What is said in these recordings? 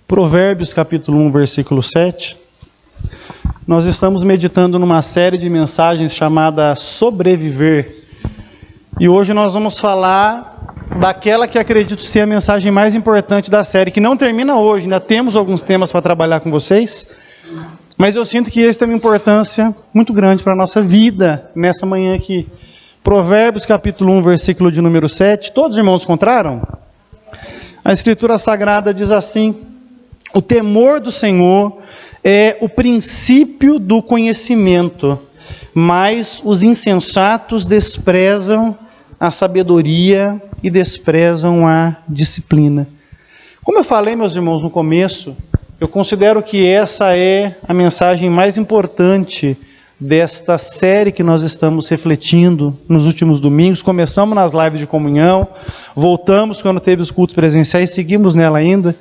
Provérbios capítulo 1, versículo 7. Nós estamos meditando numa série de mensagens chamada Sobreviver. E hoje nós vamos falar daquela que acredito ser a mensagem mais importante da série, que não termina hoje, ainda temos alguns temas para trabalhar com vocês, mas eu sinto que esse tem uma importância muito grande para a nossa vida nessa manhã aqui. Provérbios capítulo 1, versículo de número 7. Todos os irmãos encontraram? A Escritura Sagrada diz assim: o temor do Senhor é o princípio do conhecimento, mas os insensatos desprezam a sabedoria e desprezam a disciplina. Como eu falei, meus irmãos, no começo, eu considero que essa é a mensagem mais importante desta série que nós estamos refletindo nos últimos domingos. Começamos nas lives de comunhão, voltamos quando teve os cultos presenciais, seguimos nela ainda,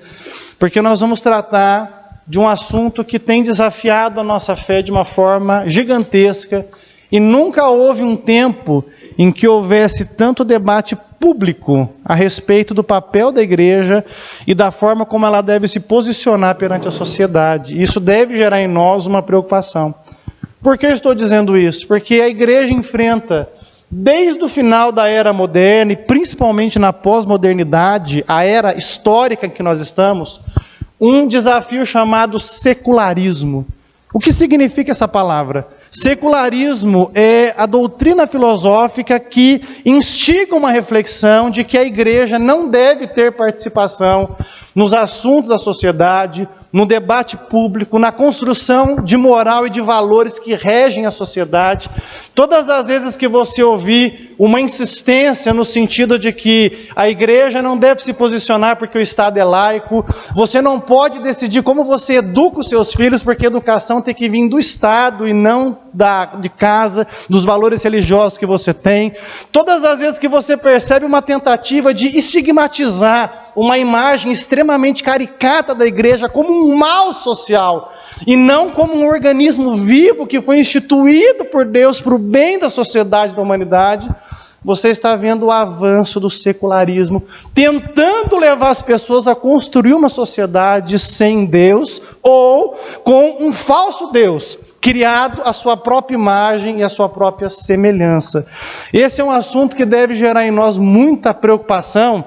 porque nós vamos tratar de um assunto que tem desafiado a nossa fé de uma forma gigantesca, e nunca houve um tempo em que houvesse tanto debate público a respeito do papel da igreja e da forma como ela deve se posicionar perante a sociedade. Isso deve gerar em nós uma preocupação. Por que eu estou dizendo isso? Porque a igreja enfrenta, desde o final da era moderna e principalmente na pós-modernidade, a era histórica em que nós estamos, um desafio chamado secularismo. O que significa essa palavra? Secularismo é a doutrina filosófica que instiga uma reflexão de que a igreja não deve ter participação nos assuntos da sociedade, no debate público, na construção de moral e de valores que regem a sociedade. Todas as vezes que você ouvir uma insistência no sentido de que a igreja não deve se posicionar porque o Estado é laico, você não pode decidir como você educa os seus filhos, porque a educação tem que vir do Estado e não de casa, dos valores religiosos que você tem. Todas as vezes que você percebe uma tentativa de estigmatizar uma imagem extremamente caricata da igreja como um mal social, e não como um organismo vivo que foi instituído por Deus para o bem da sociedade, da humanidade, você está vendo o avanço do secularismo, tentando levar as pessoas a construir uma sociedade sem Deus, ou com um falso Deus, criado à sua própria imagem e à sua própria semelhança. Esse é um assunto que deve gerar em nós muita preocupação,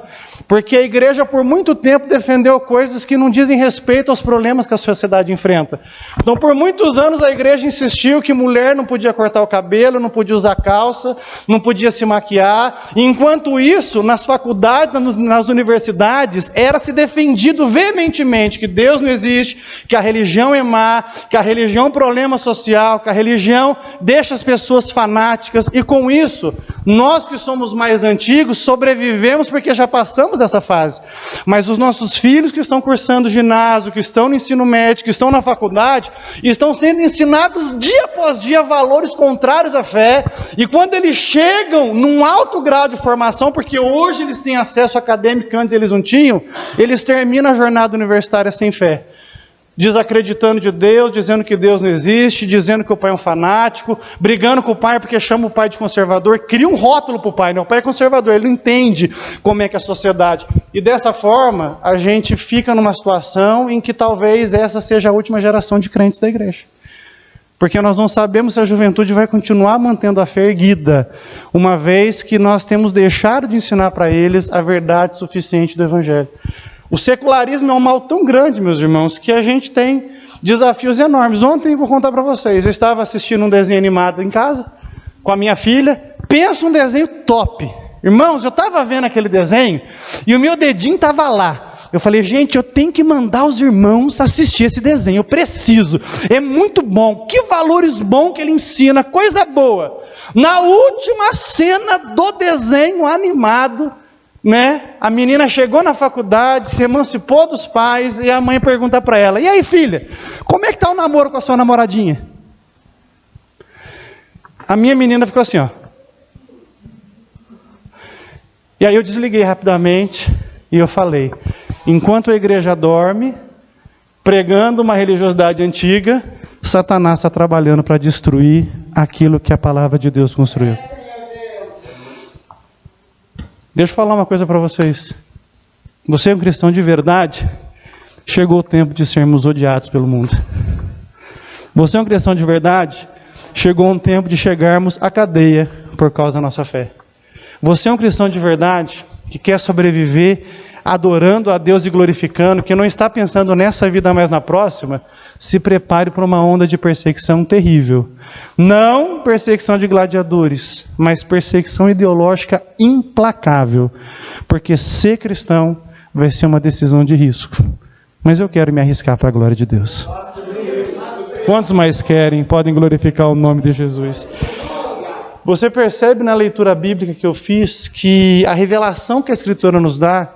porque a igreja por muito tempo defendeu coisas que não dizem respeito aos problemas que a sociedade enfrenta. Então por muitos anos a igreja insistiu que mulher não podia cortar o cabelo, não podia usar calça, não podia se maquiar. E enquanto isso, nas faculdades, nas universidades, era se defendido veementemente que Deus não existe, que a religião é má, que a religião é um problema social, que a religião deixa as pessoas fanáticas. E com isso, nós que somos mais antigos sobrevivemos porque já passamos essa fase, mas os nossos filhos que estão cursando ginásio, que estão no ensino médio, que estão na faculdade, estão sendo ensinados dia após dia valores contrários à fé, e quando eles chegam num alto grau de formação, porque hoje eles têm acesso acadêmico que antes eles não tinham, eles terminam a jornada universitária sem fé, desacreditando de Deus, dizendo que Deus não existe, dizendo que o pai é um fanático, brigando com o pai porque chama o pai de conservador, cria um rótulo para o pai, né? O pai é conservador, ele não entende como é que é a sociedade. E dessa forma, a gente fica numa situação em que talvez essa seja a última geração de crentes da igreja. Porque nós não sabemos se a juventude vai continuar mantendo a fé erguida, uma vez que nós temos deixado de ensinar para eles a verdade suficiente do Evangelho. O secularismo é um mal tão grande, meus irmãos, que a gente tem desafios enormes. Ontem, vou contar para vocês, eu estava assistindo um desenho animado em casa, com a minha filha. Pensa um desenho top. Irmãos, eu estava vendo aquele desenho, e o meu dedinho estava lá. Eu falei, gente, eu tenho que mandar os irmãos assistir esse desenho, eu preciso. É muito bom, que valores bons que ele ensina, coisa boa. Na última cena do desenho animado, a menina chegou na faculdade, se emancipou dos pais, e a mãe pergunta para ela, e aí filha, como é que está o namoro com a sua namoradinha? A minha menina ficou assim, ó. E aí eu desliguei rapidamente, e eu falei, enquanto a igreja dorme, pregando uma religiosidade antiga, Satanás está trabalhando para destruir aquilo que a palavra de Deus construiu. Deixa eu falar uma coisa para vocês. Você é um cristão de verdade chegou o tempo de sermos odiados pelo mundo. Você é um cristão de verdade? Chegou um tempo de chegarmos à cadeia por causa da nossa fé. Você é um cristão de verdade que quer sobreviver adorando a Deus e glorificando, que não está pensando nessa vida, mas na próxima? Se prepare para uma onda de perseguição terrível. Não perseguição de gladiadores, mas perseguição ideológica implacável. Porque ser cristão vai ser uma decisão de risco. Mas eu quero me arriscar para a glória de Deus. Quantos mais querem, podem glorificar o nome de Jesus. Você percebe na leitura bíblica que eu fiz que a revelação que a Escritura nos dá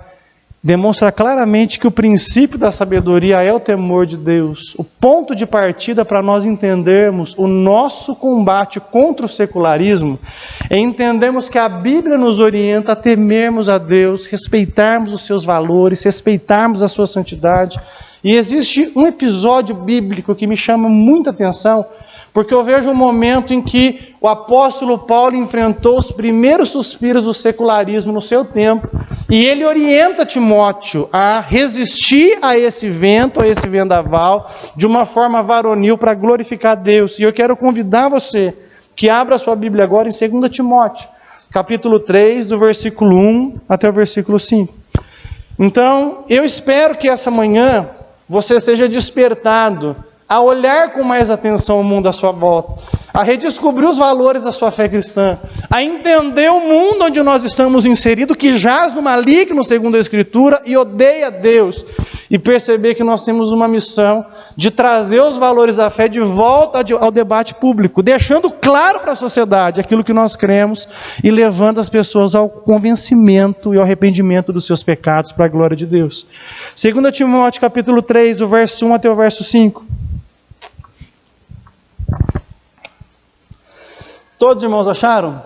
demonstra claramente que o princípio da sabedoria é o temor de Deus. O ponto de partida para nós entendermos o nosso combate contra o secularismo é entendermos que a Bíblia nos orienta a temermos a Deus, respeitarmos os seus valores, respeitarmos a sua santidade. E existe um episódio bíblico que me chama muita atenção, porque eu vejo um momento em que o apóstolo Paulo enfrentou os primeiros suspiros do secularismo no seu tempo, e ele orienta Timóteo a resistir a esse vento, a esse vendaval, de uma forma varonil para glorificar Deus. E eu quero convidar você que abra a sua Bíblia agora em 2 Timóteo, capítulo 3, do versículo 1 até o versículo 5. Então, eu espero que essa manhã você seja despertado a olhar com mais atenção o mundo à sua volta, a redescobrir os valores da sua fé cristã, a entender o mundo onde nós estamos inseridos, que jaz no maligno, segundo a Escritura, e odeia Deus, e perceber que nós temos uma missão de trazer os valores da fé de volta ao debate público, deixando claro para a sociedade aquilo que nós cremos e levando as pessoas ao convencimento e ao arrependimento dos seus pecados para a glória de Deus. 2 Timóteo capítulo 3, do verso 1 até o verso 5. Todos os irmãos acharam?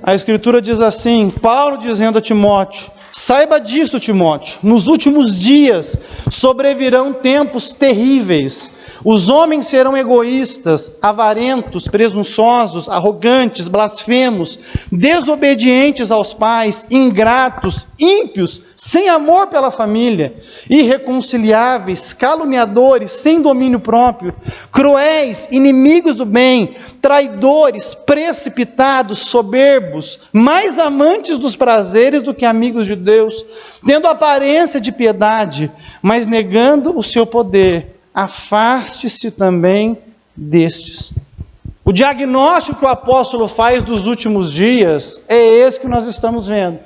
A Escritura diz assim, Paulo dizendo a Timóteo: saiba disso, Timóteo, nos últimos dias sobrevirão tempos terríveis. Os homens serão egoístas, avarentos, presunçosos, arrogantes, blasfemos, desobedientes aos pais, ingratos, ímpios, sem amor pela família, irreconciliáveis, caluniadores, sem domínio próprio, cruéis, inimigos do bem, traidores, precipitados, soberbos, mais amantes dos prazeres do que amigos de Deus, tendo aparência de piedade, mas negando o seu poder. Afaste-se também destes. O diagnóstico que o apóstolo faz dos últimos dias é esse que nós estamos vendo.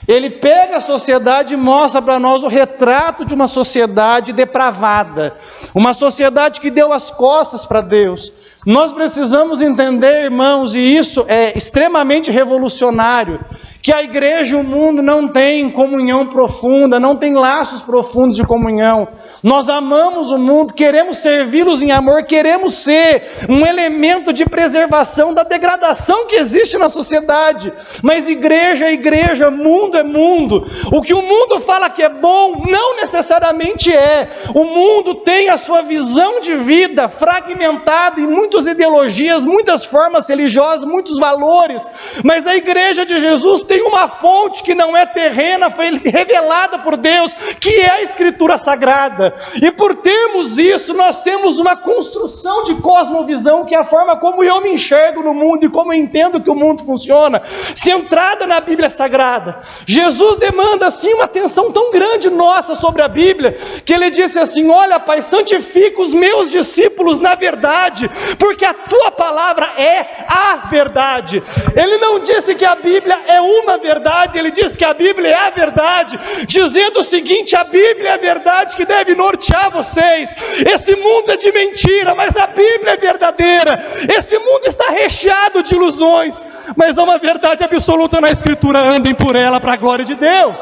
Ele pega a sociedade e mostra para nós o retrato de uma sociedade depravada, uma sociedade que deu as costas para Deus. Nós precisamos entender, irmãos, e isso é extremamente revolucionário, que a igreja e o mundo não têm comunhão profunda, não têm laços profundos de comunhão. Nós amamos o mundo, queremos servi-los em amor, queremos ser um elemento de preservação da degradação que existe na sociedade. Mas igreja é igreja, mundo é mundo. O que o mundo fala que é bom, não necessariamente é. O mundo tem a sua visão de vida fragmentada em muitas ideologias, muitas formas religiosas, muitos valores. Mas a igreja de Jesus tem uma fonte que não é terrena, foi revelada por Deus, que é a Escritura Sagrada. E por termos isso, nós temos uma construção de cosmovisão, que é a forma como eu me enxergo no mundo e como eu entendo que o mundo funciona, centrada na Bíblia Sagrada. Jesus demanda assim uma atenção tão grande nossa sobre a Bíblia, que ele disse assim: olha, Pai, santifica os meus discípulos na verdade, porque a tua palavra é a verdade. Ele não disse que a Bíblia é uma verdade, ele disse que a Bíblia é a verdade, dizendo o seguinte: a Bíblia é a verdade que deve nortear vocês. Esse mundo é de mentira, mas a Bíblia é verdadeira. Esse mundo está recheado de ilusões, mas há uma verdade absoluta na Escritura. Andem por ela para a glória de Deus.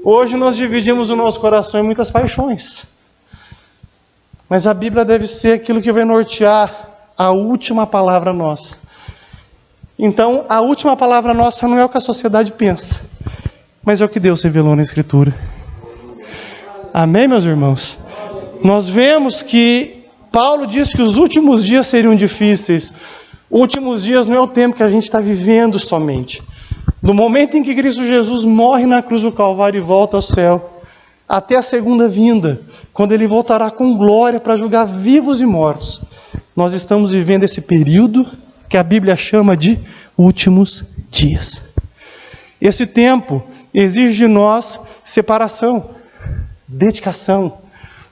Hoje nós dividimos o nosso coração em muitas paixões, mas a Bíblia deve ser aquilo que vai nortear a última palavra nossa. Então, a última palavra nossa não é o que a sociedade pensa, mas é o que Deus revelou na Escritura. Amém, meus irmãos? Nós vemos que Paulo diz que os últimos dias seriam difíceis. Últimos dias não é o tempo que a gente está vivendo somente. No momento em que Cristo Jesus morre na cruz do Calvário e volta ao céu, até a segunda vinda, quando Ele voltará com glória para julgar vivos e mortos. Nós estamos vivendo esse período que a Bíblia chama de últimos dias. Esse tempo exige de nós separação, dedicação,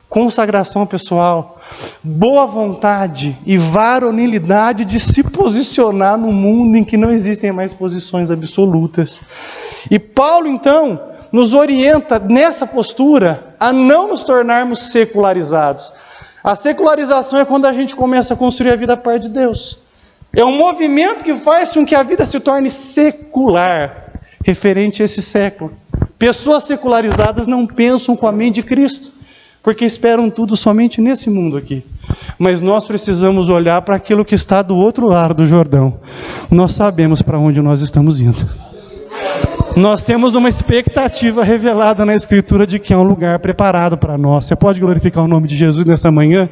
consagração pessoal, boa vontade e varonilidade de se posicionar no mundo em que não existem mais posições absolutas. E Paulo, então, nos orienta nessa postura a não nos tornarmos secularizados. A secularização é quando a gente começa a construir a vida a par de Deus. É um movimento que faz com que a vida se torne secular, referente a esse século. Pessoas secularizadas não pensam com a mente de Cristo, porque esperam tudo somente nesse mundo aqui. Mas nós precisamos olhar para aquilo que está do outro lado do Jordão. Nós sabemos para onde nós estamos indo. Nós temos uma expectativa revelada na Escritura de que é um lugar preparado para nós. Você pode glorificar o nome de Jesus nessa manhã?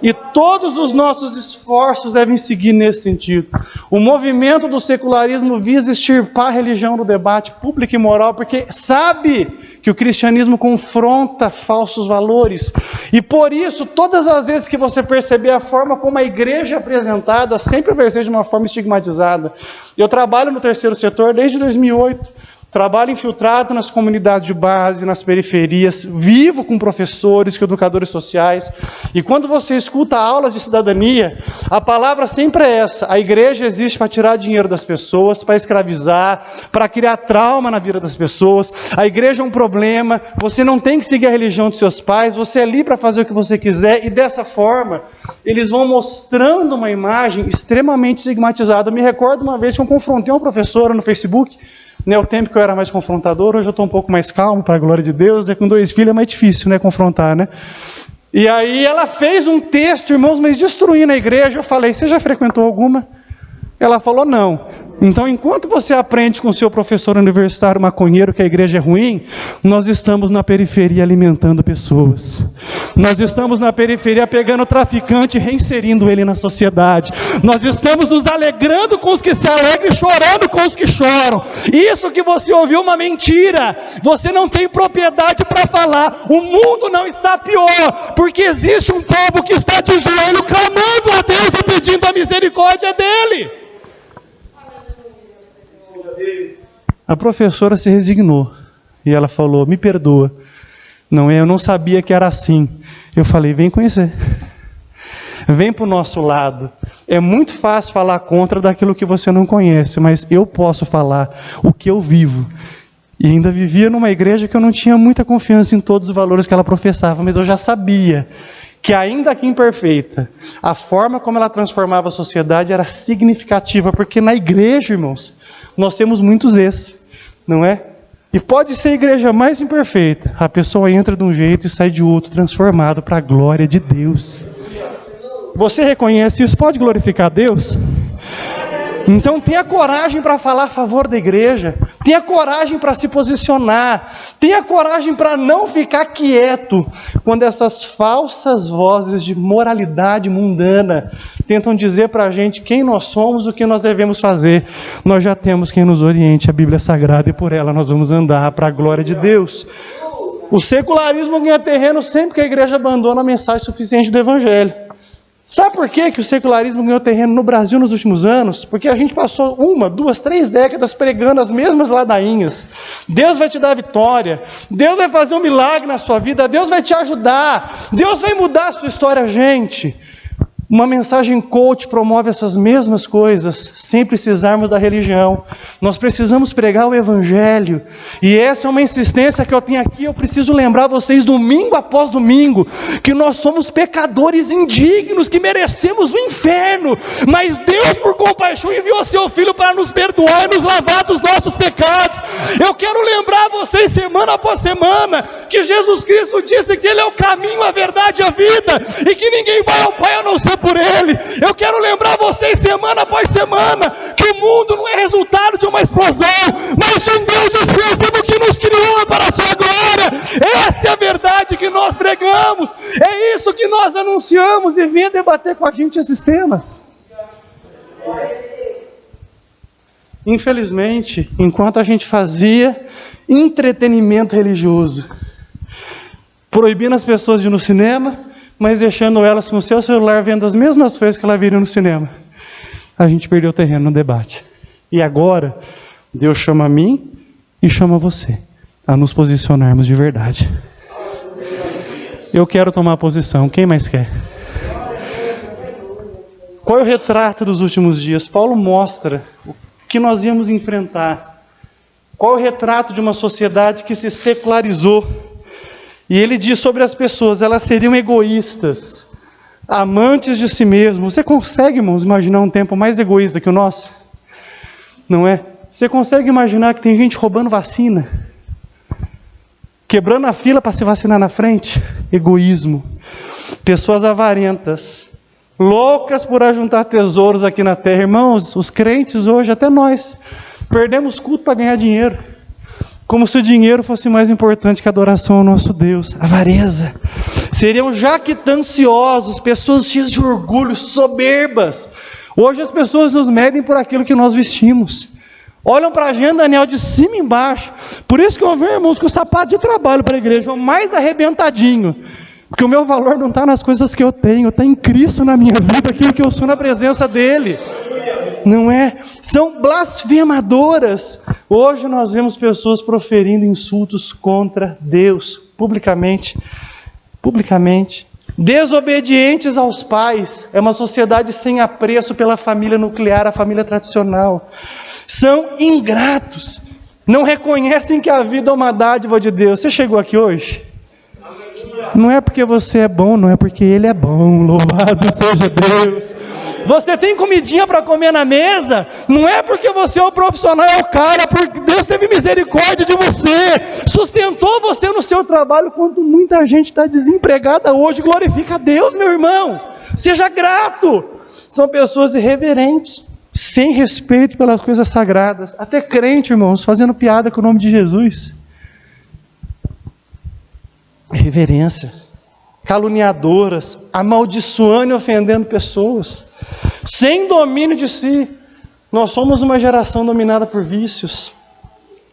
E todos os nossos esforços devem seguir nesse sentido. O movimento do secularismo visa extirpar a religião do debate público e moral, porque sabe que o cristianismo confronta falsos valores. E por isso, todas as vezes que você perceber a forma como a igreja é apresentada, sempre vai ser de uma forma estigmatizada. Eu trabalho no terceiro setor desde 2008. Trabalho infiltrado nas comunidades de base, nas periferias, vivo com professores, com educadores sociais. E quando você escuta aulas de cidadania, a palavra sempre é essa: a igreja existe para tirar dinheiro das pessoas, para escravizar, para criar trauma na vida das pessoas. A igreja é um problema, você não tem que seguir a religião de seus pais, você é livre para fazer o que você quiser. E dessa forma, eles vão mostrando uma imagem extremamente estigmatizada. Eu me recordo uma vez que eu confrontei uma professora no Facebook. O tempo que eu era mais confrontador, hoje eu estou um pouco mais calmo, para a glória de Deus. Com 2 filhos é mais difícil, confrontar, E aí ela fez um texto, irmãos, mas destruindo a igreja. Eu falei: você já frequentou alguma? Ela falou: não. Então, enquanto você aprende com o seu professor universitário maconheiro que a igreja é ruim, nós estamos na periferia alimentando pessoas. Nós estamos na periferia pegando o traficante e reinserindo ele na sociedade. Nós estamos nos alegrando com os que se alegram e chorando com os que choram. Isso que você ouviu é uma mentira. Você não tem propriedade para falar. O mundo não está pior, porque existe um povo que está de joelho clamando a Deus e pedindo a misericórdia dele. A professora se resignou e ela falou: me perdoa, eu não sabia que era assim. Eu falei: vem conhecer, vem para o nosso lado. É muito fácil falar contra daquilo que você não conhece, mas eu posso falar o que eu vivo. E ainda vivia numa igreja que eu não tinha muita confiança em todos os valores que ela professava, mas eu já sabia que, ainda que imperfeita, a forma como ela transformava a sociedade era significativa, porque na igreja, irmãos, nós temos muitos não é? E pode ser a igreja mais imperfeita, a pessoa entra de um jeito e sai de outro, transformado para a glória de Deus. Você reconhece isso? Pode glorificar a Deus? Então tenha coragem para falar a favor da igreja, tenha coragem para se posicionar, tenha coragem para não ficar quieto quando essas falsas vozes de moralidade mundana tentam dizer para a gente quem nós somos, o que nós devemos fazer. Nós já temos quem nos oriente, a Bíblia Sagrada, e por ela nós vamos andar para a glória de Deus. O secularismo ganha terreno sempre que a igreja abandona a mensagem suficiente do Evangelho. Sabe por que o secularismo ganhou terreno no Brasil nos últimos anos? Porque a gente passou 1, 2, 3 décadas pregando as mesmas ladainhas. Deus vai te dar vitória, Deus vai fazer um milagre na sua vida, Deus vai te ajudar, Deus vai mudar a sua história. Gente, uma mensagem coach promove essas mesmas coisas, sem precisarmos da religião. Nós precisamos pregar o Evangelho, e essa é uma insistência que eu tenho aqui. Eu preciso lembrar vocês, domingo após domingo, que nós somos pecadores indignos, que merecemos o inferno, mas Deus, por compaixão, enviou seu Filho para nos perdoar e nos lavar dos nossos pecados. Eu quero lembrar vocês, semana após semana, que Jesus Cristo disse que Ele é o caminho, a verdade e a vida, e que ninguém vai ao Pai a não ser por Ele. Eu quero lembrar vocês, semana após semana, que o mundo não é resultado de uma explosão, mas de um Deus exclusivo que nos criou para a sua glória. Essa é a verdade que nós pregamos, é isso que nós anunciamos, e venha debater com a gente esses temas. Infelizmente, enquanto a gente fazia entretenimento religioso, proibindo as pessoas de ir no cinema, mas deixando elas com o seu celular vendo as mesmas coisas que ela viria no cinema. A gente perdeu terreno no debate. E agora, Deus chama a mim e chama você a nos posicionarmos de verdade. Eu quero tomar posição. Quem mais quer? Qual é o retrato dos últimos dias? Paulo mostra o que nós íamos enfrentar. Qual é o retrato de uma sociedade que se secularizou? E ele diz sobre as pessoas, elas seriam egoístas, amantes de si mesmos. Você consegue, irmãos, imaginar um tempo mais egoísta que o nosso? Não é? Você consegue imaginar que tem gente roubando vacina? Quebrando a fila para se vacinar na frente? Egoísmo. Pessoas avarentas, loucas por ajuntar tesouros aqui na terra. Irmãos, os crentes hoje, até nós, perdemos culto para ganhar dinheiro. Como se o dinheiro fosse mais importante que a adoração ao nosso Deus. Avareza. Seriam jactanciosos, pessoas cheias de orgulho, soberbas. Hoje as pessoas nos medem por aquilo que nós vestimos. Olham para a gente, Daniel, de cima e embaixo. Por isso que eu vejo, irmãos, que o sapato de trabalho para a igreja é o mais arrebentadinho. Porque o meu valor não está nas coisas que eu tenho, está em Cristo na minha vida, aquilo que eu sou na presença dEle. Não é? São blasfemadoras. Hoje nós vemos pessoas proferindo insultos contra Deus, publicamente. Desobedientes aos pais. É uma sociedade sem apreço pela família nuclear, a família tradicional. São ingratos. Não reconhecem que a vida é uma dádiva de Deus. Você chegou aqui hoje? Não é porque você é bom, não é porque Ele é bom. Louvado seja Deus. Você tem comidinha para comer na mesa, não é porque você é o profissional, é o cara, porque Deus teve misericórdia de você, sustentou você no seu trabalho, quando muita gente está desempregada hoje. Glorifica a Deus, meu irmão, seja grato. São pessoas irreverentes, sem respeito pelas coisas sagradas, até crente, irmãos, fazendo piada com o nome de Jesus. Reverência. Caluniadoras, amaldiçoando e ofendendo pessoas, sem domínio de si. Nós somos uma geração dominada por vícios,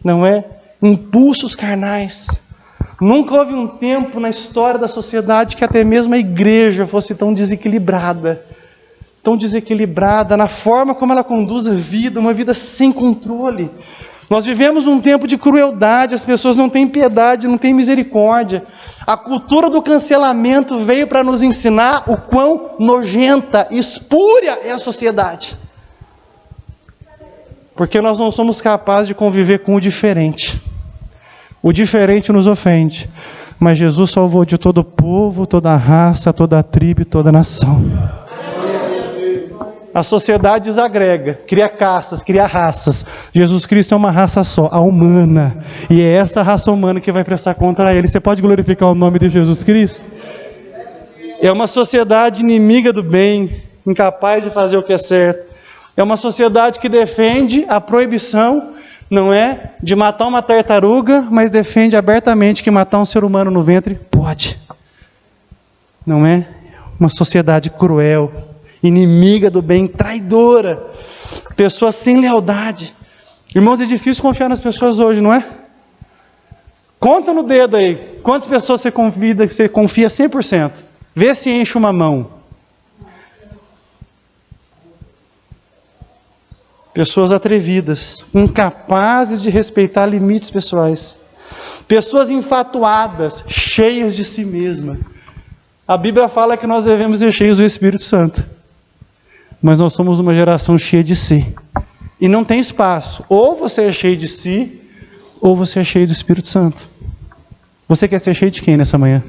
não é? Impulsos carnais. Nunca houve um tempo na história da sociedade que até mesmo a igreja fosse tão desequilibrada na forma como ela conduz a vida, uma vida sem controle. Nós vivemos um tempo de crueldade, as pessoas não têm piedade, não têm misericórdia. A cultura do cancelamento veio para nos ensinar o quão nojenta, espúria é a sociedade. Porque nós não somos capazes de conviver com o diferente. O diferente nos ofende. Mas Jesus salvou de todo povo, toda raça, toda tribo e toda nação. A sociedade desagrega, cria castas, cria raças. Jesus Cristo é uma raça só, a humana. E é essa raça humana que vai prestar contra Ele. Você pode glorificar o nome de Jesus Cristo? É uma sociedade inimiga do bem, incapaz de fazer o que é certo. É uma sociedade que defende a proibição, não é, de matar uma tartaruga, mas defende abertamente que matar um ser humano no ventre pode. Não é? Uma sociedade cruel, inimiga do bem, traidora, pessoas sem lealdade. Irmãos, é difícil confiar nas pessoas hoje, não é? Conta no dedo aí, quantas pessoas você confia 100%? Vê se enche uma mão. Pessoas atrevidas, incapazes de respeitar limites pessoais. Pessoas enfatuadas, cheias de si mesma. A Bíblia fala que nós devemos ser cheios do Espírito Santo. Mas nós somos uma geração cheia de si. E não tem espaço. Ou você é cheio de si, ou você é cheio do Espírito Santo. Você quer ser cheio de quem nessa manhã?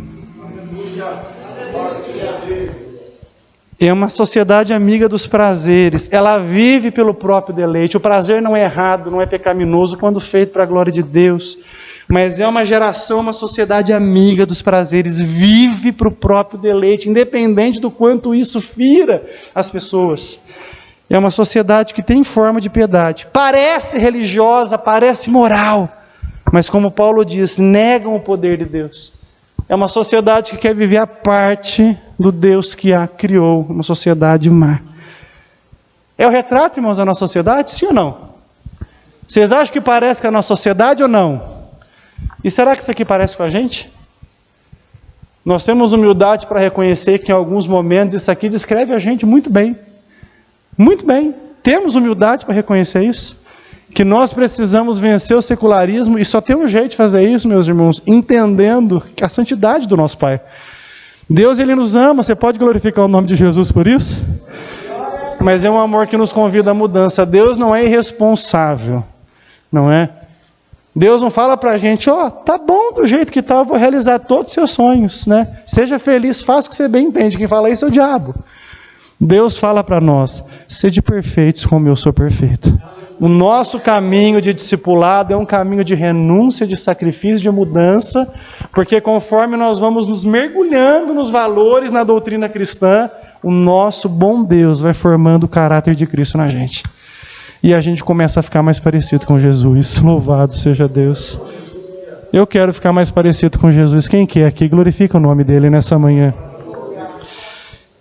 É uma sociedade amiga dos prazeres. Ela vive pelo próprio deleite. O prazer não é errado, não é pecaminoso quando feito para a glória de Deus. Mas é uma geração, uma sociedade amiga dos prazeres. Vive para o próprio deleite, independente do quanto isso fira as pessoas. É uma sociedade que tem forma de piedade. Parece religiosa, parece moral. Mas como Paulo diz, negam o poder de Deus. É uma sociedade que quer viver a parte do Deus que a criou. Uma sociedade má. É o retrato, irmãos, da nossa sociedade? Sim ou não? Vocês acham que parece com a nossa sociedade ou não? E será que isso aqui parece com a gente? Nós temos humildade para reconhecer que em alguns momentos isso aqui descreve a gente muito bem. Muito bem. Temos humildade para reconhecer isso. Que nós precisamos vencer o secularismo e só tem um jeito de fazer isso, meus irmãos, entendendo a santidade do nosso Pai. Deus, Ele nos ama, você pode glorificar o nome de Jesus por isso? Mas é um amor que nos convida à mudança. Deus não é irresponsável, não é? Deus não fala pra gente, tá bom do jeito que tá, eu vou realizar todos os seus sonhos, né? Seja feliz, faça o que você bem entende. Quem fala isso é o diabo. Deus fala para nós, sede perfeitos como eu sou perfeito. O nosso caminho de discipulado é um caminho de renúncia, de sacrifício, de mudança, porque conforme nós vamos nos mergulhando nos valores, na doutrina cristã, o nosso bom Deus vai formando o caráter de Cristo na gente. E a gente começa a ficar mais parecido com Jesus. Louvado seja Deus. Eu quero ficar mais parecido com Jesus. Quem quer aqui? Glorifica o nome dele nessa manhã.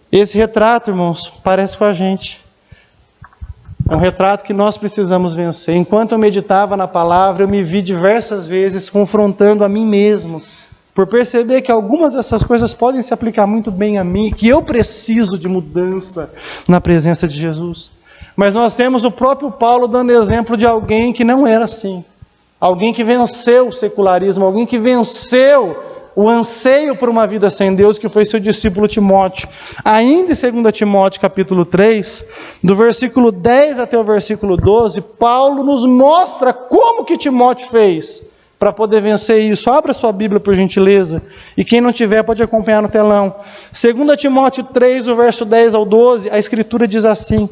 Esse retrato, irmãos, parece com a gente. É um retrato que nós precisamos vencer. Enquanto eu meditava na palavra, eu me vi diversas vezes confrontando a mim mesmo, por perceber que algumas dessas coisas podem se aplicar muito bem a mim, que eu preciso de mudança na presença de Jesus. Mas nós temos o próprio Paulo dando exemplo de alguém que não era assim. Alguém que venceu o secularismo, alguém que venceu o anseio por uma vida sem Deus, que foi seu discípulo Timóteo. Ainda em 2 Timóteo capítulo 3, do versículo 10 até o versículo 12, Paulo nos mostra como que Timóteo fez para poder vencer isso. Abra sua Bíblia, por gentileza, e quem não tiver pode acompanhar no telão. 2 Timóteo 3, o verso 10 ao 12, a Escritura diz assim: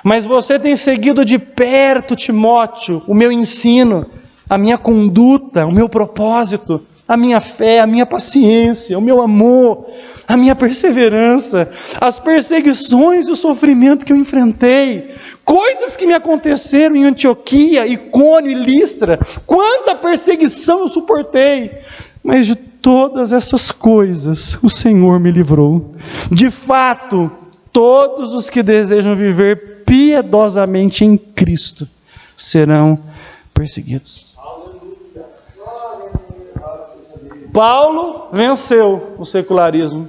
mas você tem seguido de perto, Timóteo, o meu ensino, a minha conduta, o meu propósito, a minha fé, a minha paciência, o meu amor, a minha perseverança, as perseguições e o sofrimento que eu enfrentei, coisas que me aconteceram em Antioquia, Icônio e Listra. Quanta perseguição eu suportei, mas de todas essas coisas o Senhor me livrou. De fato, todos os que desejam viver piedosamente em Cristo serão perseguidos. Paulo venceu o secularismo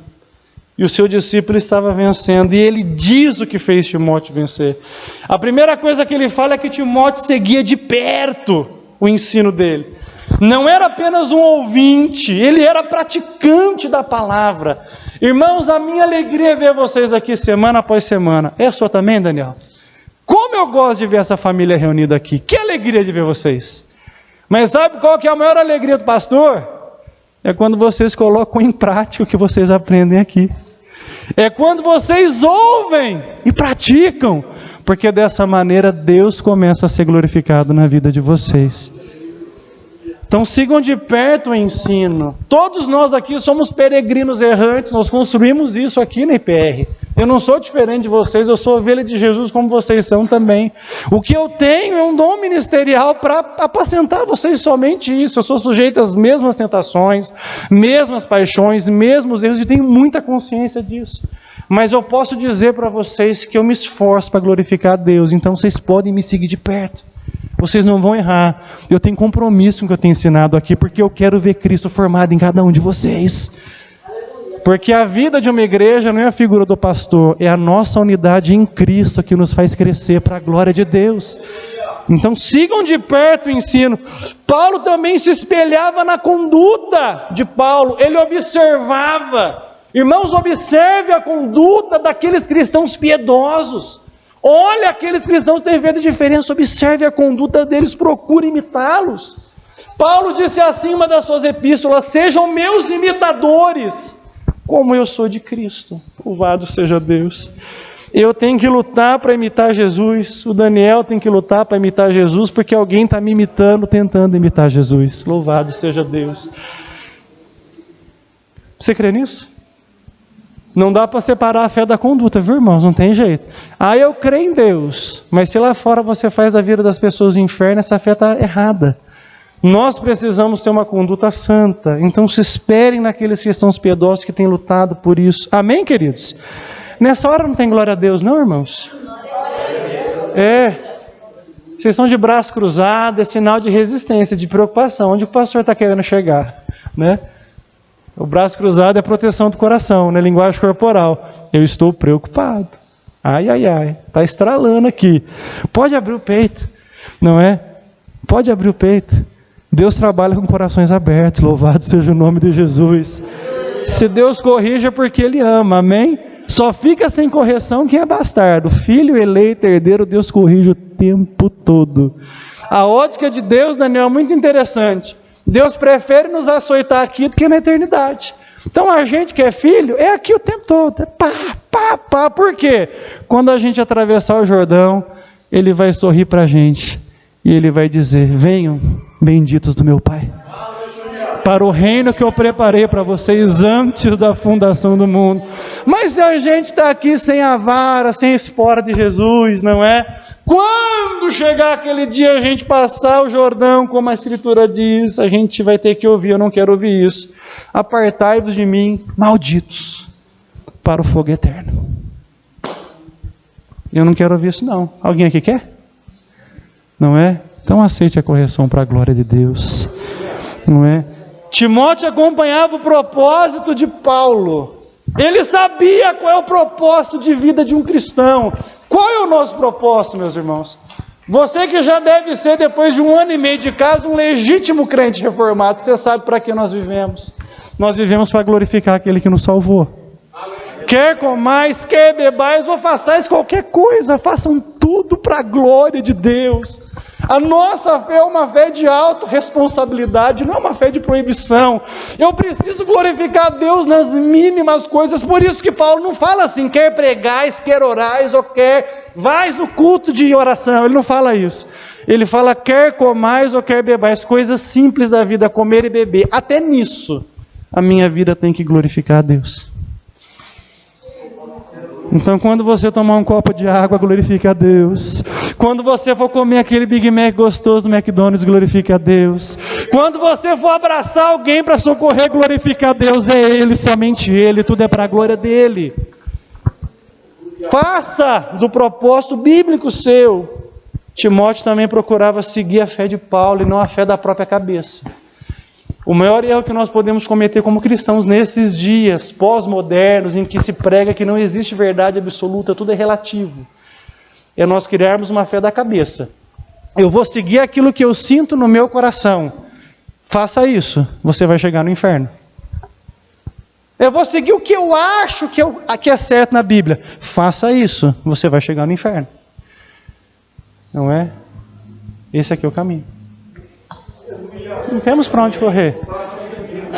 e o seu discípulo estava vencendo, e ele diz o que fez Timóteo vencer. A primeira coisa que ele fala é que Timóteo seguia de perto o ensino dele. Não era apenas um ouvinte, ele era praticante da palavra. Irmãos, a minha alegria é ver vocês aqui semana após semana. É a sua também, Daniel? Como eu gosto de ver essa família reunida aqui. Que alegria de ver vocês. Mas sabe qual que é a maior alegria do pastor? É quando vocês colocam em prática o que vocês aprendem aqui. É quando vocês ouvem e praticam. Porque dessa maneira Deus começa a ser glorificado na vida de vocês. Então sigam de perto o ensino. Todos nós aqui somos peregrinos errantes, nós construímos isso aqui na IPR. Eu não sou diferente de vocês, eu sou ovelha de Jesus como vocês são também. O que eu tenho é um dom ministerial para apacentar vocês, somente isso. Eu sou sujeito às mesmas tentações, mesmas paixões, mesmos erros, e tenho muita consciência disso. Mas eu posso dizer para vocês que eu me esforço para glorificar a Deus, então vocês podem me seguir de perto. Vocês não vão errar. Eu tenho compromisso com o que eu tenho ensinado aqui, porque eu quero ver Cristo formado em cada um de vocês. Porque a vida de uma igreja não é a figura do pastor, é a nossa unidade em Cristo que nos faz crescer para a glória de Deus. Então sigam de perto o ensino. Paulo também se espelhava na conduta de Paulo, ele observava. Irmãos, observe a conduta daqueles cristãos piedosos. Olha aqueles cristãos que têm feito diferença, observe a conduta deles, procure imitá-los. Paulo disse assim em uma das suas epístolas: sejam meus imitadores, como eu sou de Cristo. Louvado seja Deus. Eu tenho que lutar para imitar Jesus, o Daniel tem que lutar para imitar Jesus, porque alguém está me imitando, tentando imitar Jesus. Louvado seja Deus. Você crê nisso? Não dá para separar a fé da conduta, viu, irmãos? Não tem jeito. Eu creio em Deus, mas se lá fora você faz da vida das pessoas o inferno, essa fé está errada. Nós precisamos ter uma conduta santa. Então se esperem naqueles cristãos piedosos que têm lutado por isso. Amém, queridos? Nessa hora não tem glória a Deus, não, irmãos? Vocês estão de braço cruzado, é sinal de resistência, de preocupação. Onde o pastor está querendo chegar, né? O braço cruzado é proteção do coração, na linguagem corporal. Eu estou preocupado. Ai, ai, ai. Está estralando aqui. Pode abrir o peito, não é? Pode abrir o peito. Deus trabalha com corações abertos. Louvado seja o nome de Jesus. Se Deus corrige é porque Ele ama, amém? Só fica sem correção quem é bastardo. Filho eleito, herdeiro, Deus corrige o tempo todo. A ótica de Deus, Daniel, é muito interessante. Deus prefere nos açoitar aqui do que na eternidade. Então a gente que é filho, é aqui o tempo todo. É pá, pá, pá. Por quê? Quando a gente atravessar o Jordão, Ele vai sorrir para a gente. E Ele vai dizer: venham, benditos do meu Pai, para o reino que eu preparei para vocês antes da fundação do mundo. Mas se a gente está aqui sem a vara, sem a espora de Jesus, não é? Quando chegar aquele dia a gente passar o Jordão, como a Escritura diz, a gente vai ter que ouvir. Eu não quero ouvir isso. Apartai-vos de mim, malditos, para o fogo eterno. Eu não quero ouvir isso não. Alguém aqui quer? Não é? Então aceite a correção para a glória de Deus. Não é? Timóteo acompanhava o propósito de Paulo. Ele sabia qual é o propósito de vida de um cristão. Qual é o nosso propósito, meus irmãos? Você que já deve ser, depois de 1 ano e meio de casa, um legítimo crente reformado, você sabe para que nós vivemos. Nós vivemos para glorificar aquele que nos salvou. Quer comais, quer bebais ou façais qualquer coisa, façam tudo para a glória de Deus. A nossa fé é uma fé de autorresponsabilidade, não é uma fé de proibição. Eu preciso glorificar a Deus nas mínimas coisas, por isso que Paulo não fala assim, quer pregais, quer orais, ou quer vais no culto de oração. Ele não fala isso. Ele fala quer comais ou quer bebais, coisas simples da vida, comer e beber. Até nisso, a minha vida tem que glorificar a Deus. Então quando você tomar um copo de água, glorifique a Deus. Quando você for comer aquele Big Mac gostoso do McDonald's, glorifique a Deus. Quando você for abraçar alguém para socorrer, glorifique a Deus. É Ele, somente Ele, tudo é para a glória dEle. Faça do propósito bíblico seu. Timóteo também procurava seguir a fé de Paulo e não a fé da própria cabeça. O maior erro que nós podemos cometer como cristãos nesses dias pós-modernos, em que se prega que não existe verdade absoluta, tudo é relativo, é nós criarmos uma fé da cabeça. Eu vou seguir aquilo que eu sinto no meu coração. Faça isso, você vai chegar no inferno. Eu vou seguir o que eu acho que é certo na Bíblia. Faça isso, você vai chegar no inferno. Não é? Esse aqui é o caminho. Não temos para onde correr.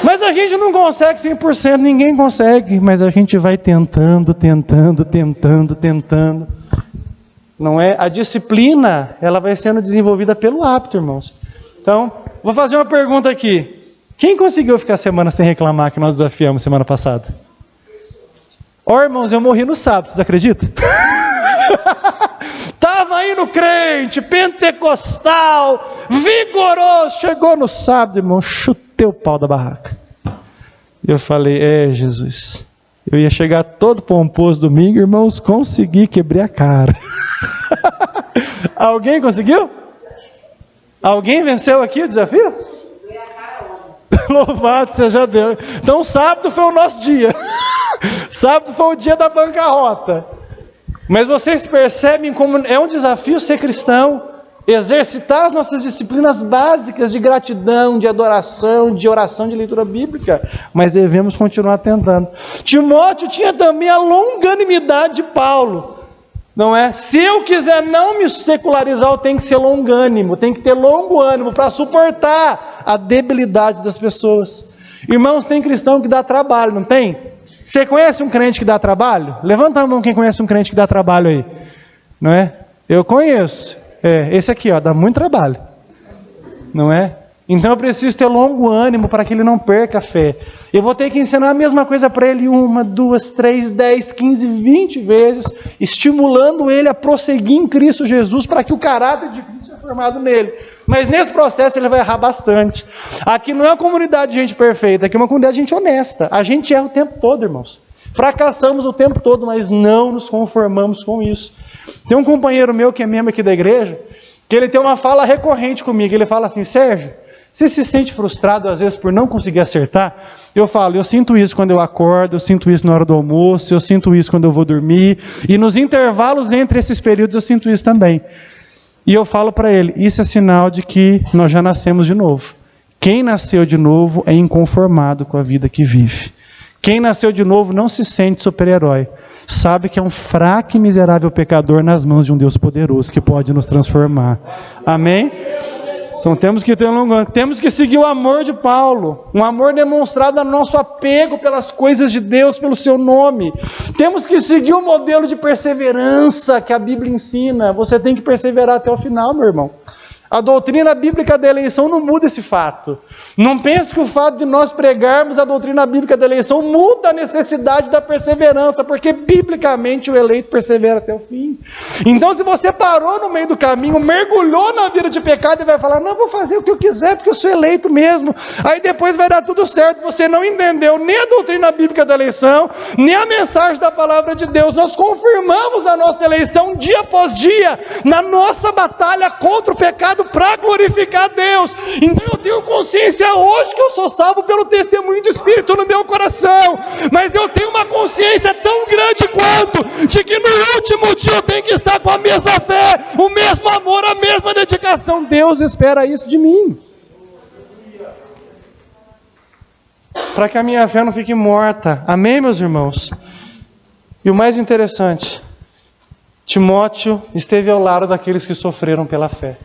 Mas a gente não consegue 100%, ninguém consegue. Mas a gente vai tentando. Não é? A disciplina, ela vai sendo desenvolvida pelo hábito, irmãos. Então, vou fazer uma pergunta aqui. Quem conseguiu ficar a semana sem reclamar que nós desafiamos semana passada? Ó, irmãos, eu morri no sábado, vocês acreditam? Estava indo crente, pentecostal, vigoroso, chegou no sábado, irmão, chutei o pau da barraca. Eu falei, Jesus, eu ia chegar todo pomposo domingo, irmãos, consegui, quebrei a cara. Alguém conseguiu? Alguém venceu aqui o desafio? Louvado seja Deus. Então sábado foi o nosso dia. Sábado foi o dia da bancarrota. Mas vocês percebem como é um desafio ser cristão, exercitar as nossas disciplinas básicas de gratidão, de adoração, de oração, de leitura bíblica, mas devemos continuar tentando. Timóteo tinha também a longanimidade de Paulo, não é? Se eu quiser não me secularizar, eu tenho que ser longânimo, tenho que ter longo ânimo para suportar a debilidade das pessoas. Irmãos, tem cristão que dá trabalho, não tem? Você conhece um crente que dá trabalho? Levanta a mão quem conhece um crente que dá trabalho aí. Não é? Eu conheço. Esse aqui, ó, dá muito trabalho. Não é? Então eu preciso ter longo ânimo para que ele não perca a fé. Eu vou ter que ensinar a mesma coisa para ele 1, 2, 3, 10, 15, 20 vezes, estimulando ele a prosseguir em Cristo Jesus para que o caráter de Cristo seja formado nele. Mas nesse processo ele vai errar bastante. Aqui não é uma comunidade de gente perfeita, aqui é uma comunidade de gente honesta. A gente erra o tempo todo, irmãos. Fracassamos o tempo todo, mas não nos conformamos com isso. Tem um companheiro meu que é membro aqui da igreja, que ele tem uma fala recorrente comigo. Ele fala assim, Sérgio, Você se sente frustrado, às vezes, por não conseguir acertar? Eu falo, eu sinto isso quando eu acordo, eu sinto isso na hora do almoço, eu sinto isso quando eu vou dormir, e nos intervalos entre esses períodos eu sinto isso também. E eu falo para ele, isso é sinal de que nós já nascemos de novo. Quem nasceu de novo é inconformado com a vida que vive. Quem nasceu de novo não se sente super-herói. Sabe que é um fraco e miserável pecador nas mãos de um Deus poderoso que pode nos transformar. Amém? Então temos que seguir o amor de Paulo, um amor demonstrado no nosso apego pelas coisas de Deus, pelo seu nome. Temos que seguir o modelo de perseverança que a Bíblia ensina. Você tem que perseverar até o final, meu irmão. A doutrina bíblica da eleição não muda esse fato. Não pense que o fato de nós pregarmos a doutrina bíblica da eleição muda a necessidade da perseverança, porque biblicamente o eleito persevera até o fim. Então, se você parou no meio do caminho, mergulhou na vida de pecado e vai falar, não, vou fazer o que eu quiser, porque eu sou eleito mesmo, aí depois vai dar tudo certo, você não entendeu nem a doutrina bíblica da eleição, nem a mensagem da palavra de Deus. Nós confirmamos a nossa eleição dia após dia, na nossa batalha contra o pecado, para glorificar a Deus. Então eu tenho consciência hoje que eu sou salvo pelo testemunho do Espírito no meu coração, mas eu tenho uma consciência tão grande quanto de que no último dia eu tenho que estar com a mesma fé, o mesmo amor, a mesma dedicação. Deus espera isso de mim, para que a minha fé não fique morta. Amém, meus irmãos? E o mais interessante, Timóteo esteve ao lado daqueles que sofreram pela fé.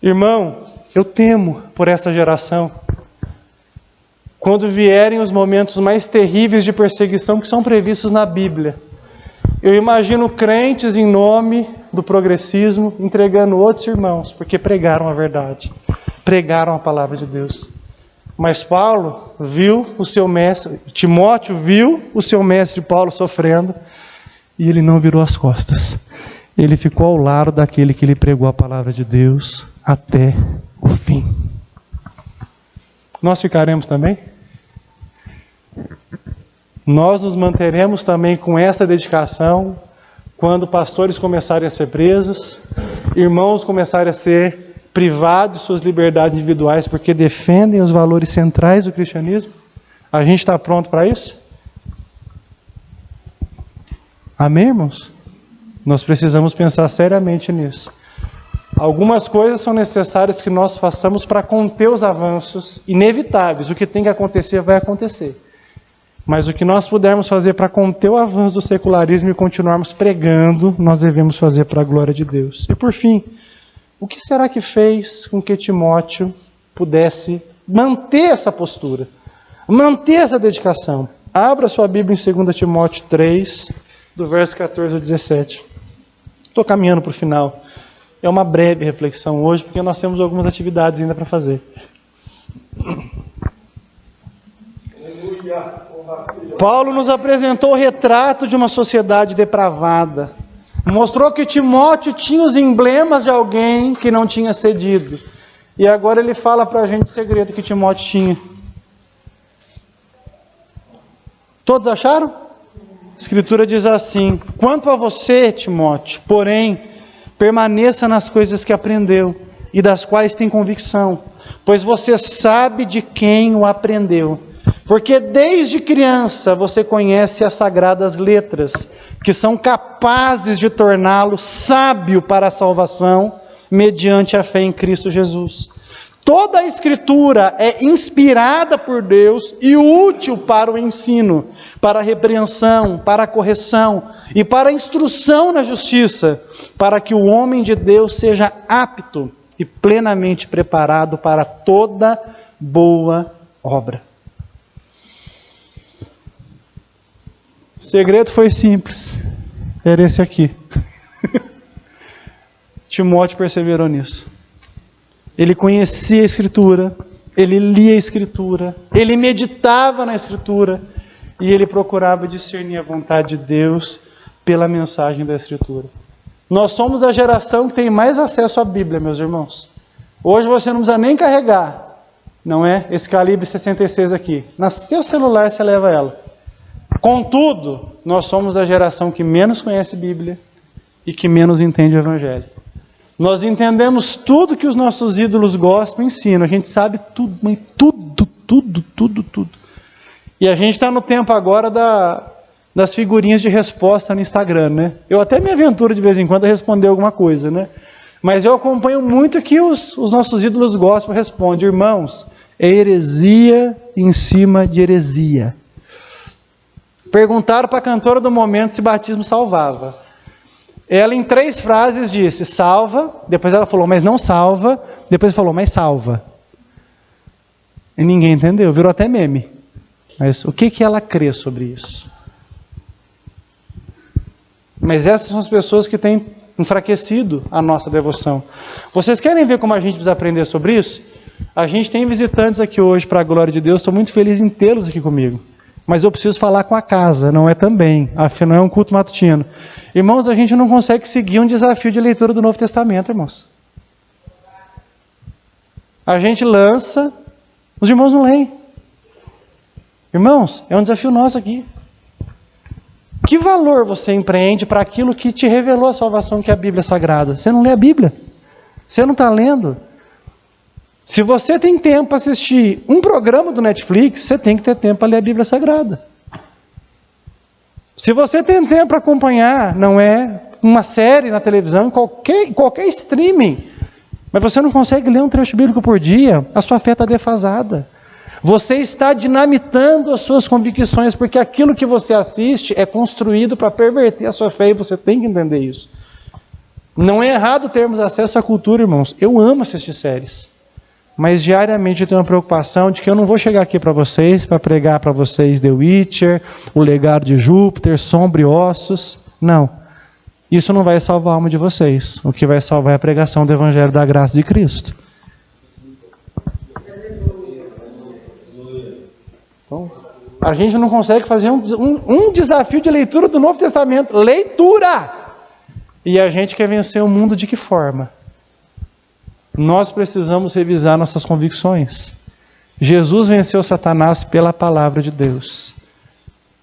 Irmão, eu temo por essa geração. Quando vierem os momentos mais terríveis de perseguição que são previstos na Bíblia, eu imagino crentes em nome do progressismo entregando outros irmãos, porque pregaram a verdade, pregaram a palavra de Deus. Mas Paulo viu o seu mestre, Timóteo viu o seu mestre Paulo sofrendo, e ele não virou as costas. Ele ficou ao lado daquele que lhe pregou a palavra de Deus até o fim. Nós ficaremos também? Nós nos manteremos também com essa dedicação quando pastores começarem a ser presos, irmãos começarem a ser privados de suas liberdades individuais porque defendem os valores centrais do cristianismo? A gente está pronto para isso? Amém, irmãos? Nós precisamos pensar seriamente nisso. Algumas coisas são necessárias que nós façamos para conter os avanços inevitáveis. O que tem que acontecer, vai acontecer. Mas o que nós pudermos fazer para conter o avanço do secularismo e continuarmos pregando, nós devemos fazer para a glória de Deus. E por fim, o que será que fez com que Timóteo pudesse manter essa postura? Manter essa dedicação? Abra sua Bíblia em 2 Timóteo 3, do verso 14 ao 17. Estou caminhando para o final. É uma breve reflexão hoje, porque nós temos algumas atividades ainda para fazer. Paulo nos apresentou o retrato de uma sociedade depravada. Mostrou que Timóteo tinha os emblemas de alguém que não tinha cedido. E agora ele fala para a gente o segredo que Timóteo tinha. Todos acharam? A Escritura diz assim: quanto a você, Timóteo, porém, permaneça nas coisas que aprendeu e das quais tem convicção, pois você sabe de quem o aprendeu. Porque desde criança você conhece as sagradas letras, que são capazes de torná-lo sábio para a salvação, mediante a fé em Cristo Jesus. Toda a Escritura é inspirada por Deus e útil para o ensino, para a repreensão, para a correção e para a instrução na justiça, para que o homem de Deus seja apto e plenamente preparado para toda boa obra. O segredo foi simples, era esse aqui. Timóteo perseverou nisso. Ele conhecia a Escritura, ele lia a Escritura, ele meditava na Escritura e ele procurava discernir a vontade de Deus pela mensagem da Escritura. Nós somos a geração que tem mais acesso à Bíblia, meus irmãos. Hoje você não precisa nem carregar, não é? Esse calibre 66 aqui. No seu celular você leva ela. Contudo, nós somos a geração que menos conhece Bíblia e que menos entende o Evangelho. Nós entendemos tudo que os nossos ídolos gospel ensinam. A gente sabe tudo, mas tudo. E a gente está no tempo agora das figurinhas de resposta no Instagram, né? Eu até me aventuro de vez em quando a responder alguma coisa, né? Mas eu acompanho muito que os nossos ídolos gospel respondem: irmãos, é heresia em cima de heresia. Perguntaram para a cantora do momento se batismo salvava. Ela, em 3 frases, disse: salva. Depois ela falou: mas não salva. Depois falou: mas salva. E ninguém entendeu, virou até meme. Mas o que ela crê sobre isso? Mas essas são as pessoas que têm enfraquecido a nossa devoção. Vocês querem ver como a gente precisa aprender sobre isso? A gente tem visitantes aqui hoje, para a glória de Deus. Estou muito feliz em tê-los aqui comigo. Mas eu preciso falar com a casa, não é também. Afinal, não é um culto matutino. Irmãos, a gente não consegue seguir um desafio de leitura do Novo Testamento, irmãos. A gente lança, os irmãos não leem. Irmãos, é um desafio nosso aqui. Que valor você empreende para aquilo que te revelou a salvação, que é a Bíblia Sagrada? Você não lê a Bíblia. Você não está lendo. Se você tem tempo para assistir um programa do Netflix, você tem que ter tempo para ler a Bíblia Sagrada. Se você tem tempo para acompanhar, não é uma série na televisão, em qualquer streaming, mas você não consegue ler um trecho bíblico por dia, a sua fé está defasada. Você está dinamitando as suas convicções, porque aquilo que você assiste é construído para perverter a sua fé, e você tem que entender isso. Não é errado termos acesso à cultura, irmãos. Eu amo assistir séries. Mas diariamente eu tenho uma preocupação de que eu não vou chegar aqui para vocês, para pregar para vocês The Witcher, O Legado de Júpiter, Sombra e Ossos. Não. Isso não vai salvar a alma de vocês. O que vai salvar é a pregação do Evangelho da Graça de Cristo. Então, a gente não consegue fazer um desafio de leitura do Novo Testamento. Leitura! E a gente quer vencer o mundo de que forma? Nós precisamos revisar nossas convicções. Jesus venceu Satanás pela palavra de Deus.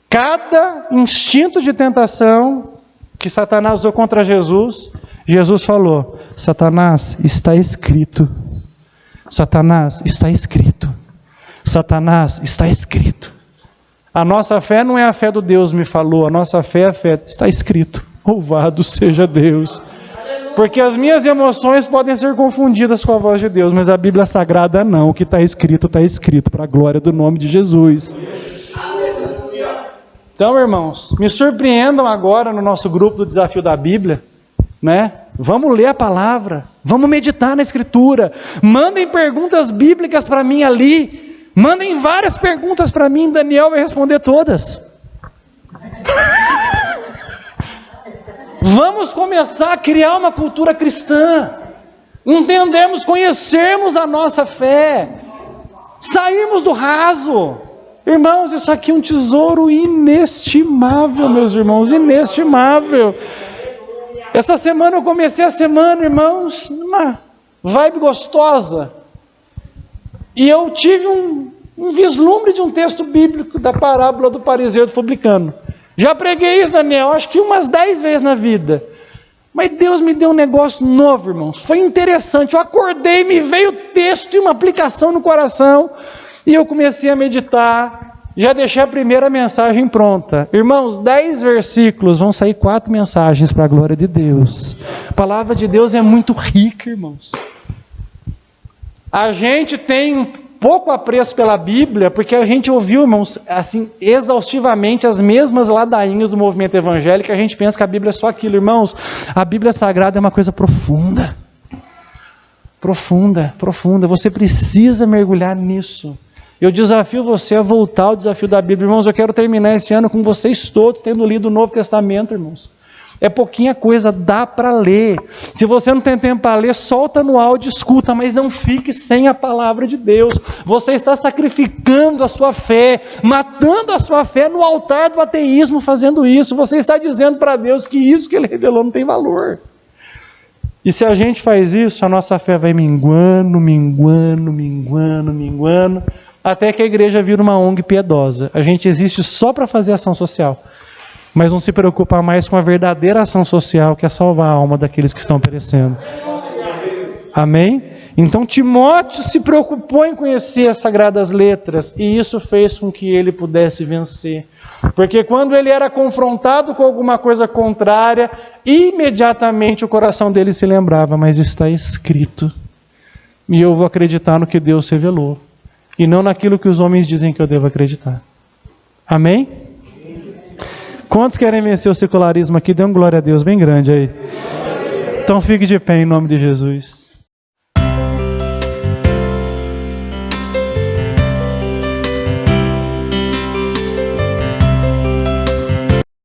Cada instinto de tentação que Satanás usou contra Jesus, Jesus falou: Satanás, está escrito. Satanás, está escrito. Satanás, está escrito. A nossa fé não é a fé do Deus me falou, a nossa fé é a fé, está escrito. Louvado seja Deus. Porque as minhas emoções podem ser confundidas com a voz de Deus, mas a Bíblia Sagrada não. O que está escrito, para a glória do nome de Jesus. Então, irmãos, me surpreendam agora no nosso grupo do Desafio da Bíblia, né? Vamos ler a palavra, vamos meditar na Escritura. Mandem perguntas bíblicas para mim ali. Mandem várias perguntas para mim, Daniel vai responder todas. Vamos começar a criar uma cultura cristã, entendermos, conhecermos a nossa fé, sairmos do raso. Irmãos, isso aqui é um tesouro inestimável, meus irmãos, inestimável. Essa semana eu comecei a semana, irmãos, numa vibe gostosa, e eu tive um vislumbre de um texto bíblico da parábola do fariseu e do publicano. Já preguei isso, Daniel, acho que umas 10 vezes na vida. Mas Deus me deu um negócio novo, irmãos. Foi interessante. Eu acordei, me veio o texto e uma aplicação no coração. E eu comecei a meditar. Já deixei a primeira mensagem pronta. Irmãos, 10 versículos, vão sair 4 mensagens para a glória de Deus. A palavra de Deus é muito rica, irmãos. A gente tem pouco apreço pela Bíblia, porque a gente ouviu, irmãos, assim, exaustivamente as mesmas ladainhas do movimento evangélico, a gente pensa que a Bíblia é só aquilo. Irmãos, a Bíblia Sagrada é uma coisa profunda. Profunda, profunda. Você precisa mergulhar nisso. Eu desafio você a voltar ao desafio da Bíblia. Irmãos, eu quero terminar esse ano com vocês todos tendo lido o Novo Testamento, irmãos. É pouquinha coisa, dá para ler. Se você não tem tempo para ler, solta no áudio, escuta, mas não fique sem a palavra de Deus. Você está sacrificando a sua fé, matando a sua fé no altar do ateísmo fazendo isso. Você está dizendo para Deus que isso que Ele revelou não tem valor. E se a gente faz isso, a nossa fé vai minguando, até que a igreja vira uma ONG piedosa. A gente existe só para fazer ação social, mas não se preocupa mais com a verdadeira ação social, que é salvar a alma daqueles que estão perecendo. Amém? Então Timóteo se preocupou em conhecer as Sagradas Letras, e isso fez com que ele pudesse vencer. Porque quando ele era confrontado com alguma coisa contrária, imediatamente o coração dele se lembrava, mas está escrito. E eu vou acreditar no que Deus revelou, e não naquilo que os homens dizem que eu devo acreditar. Amém? Quantos querem vencer o secularismo aqui? Dê uma glória a Deus bem grande aí. Então fique de pé em nome de Jesus.